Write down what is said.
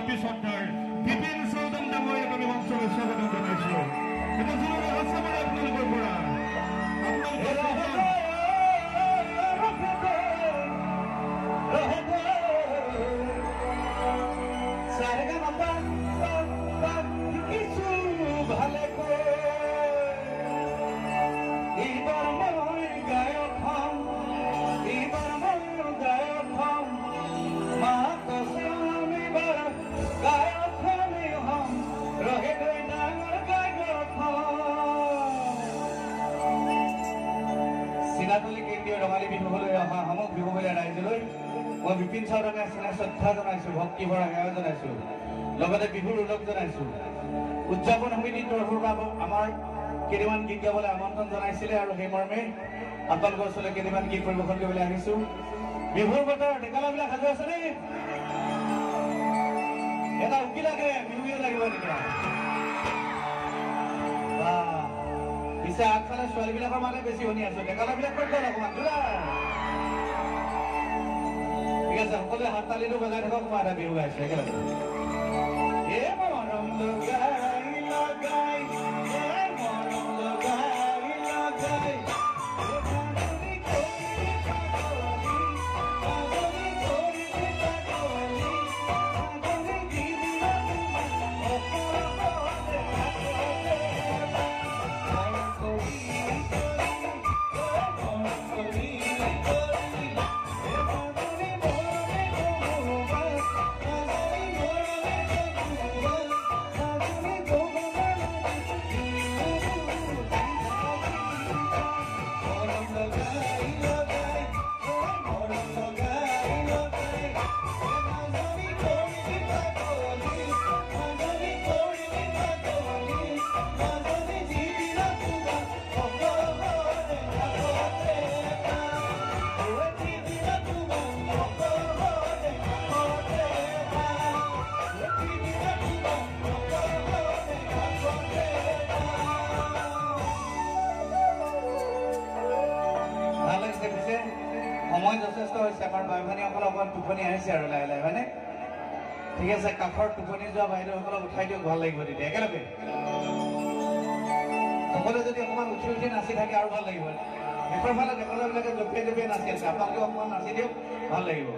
অতি শ্ৰদ্ধাৰ বিপিন চৌধুৰী ডাঙৰীয়াক আমি মঞ্চলৈ স্বাগতম জনাইছোঁ। এটা জোৰে হাততালি আপোনালোকৰ পৰা ৰঙালী বিহুলৈ অহা সমগ্ৰ বিহুবলীয়া ৰাইজলৈ মই বিপিন চাউদাঙে শ্ৰদ্ধা জনাইছোঁ, ভক্তি ভৰা সেৱা জনাইছোঁ, লগতে বিহুৰ ওলগ জনাইছোঁ। উদযাপন সমিতিৰ তৰফৰ পৰা আমাৰ কেইটামান গীত গাবলৈ আমন্ত্ৰণ জনাইছিলে আৰু সেই মৰ্মে আপোনালোকৰ ওচৰলৈ কেইটামান গীত পৰিৱেশন কৰিবলৈ আহিছোঁ। বিহুৰ বতৰ ডেকালাবিলাক সাজু আছে নে? এটা উকি লাগে বিহুৱে লাগিব তেতিয়া। পিছে আগফালে ছোৱালীবিলাকৰ মানে বেছি শুনি আছো, ডেকালাবিলাক কৰি গ'ল অকণমান দূৰা। ঠিক আছে, সকলোৱে হাত তালিটো বজাই থাকক, মই এটা বিহু গাইছো একেলগে। মৰম লগাই লগাই মৰম লগাই লগাই সময় যথেষ্ট হৈছে। আমাৰ বাই ভনীসকল অকণমান টোপনি আহিছে আৰু লাহে লাহে, হয়নে? ঠিক আছে, কাষৰ টোপনি যোৱা বাইদেউসকলক উঠাই দিয়ক, ভাল লাগিব তেতিয়া একেলগে। সকলোৱে যদি অকণমান উঠি উঠি নাচি থাকে আৰু ভাল লাগিব। শেষৰ ফালে ডেকাবিলাকে জপিয়াই জপিয়াই নাচি আছে, আপোনালোকে অকণমান নাচি দিয়ক, ভাল লাগিব।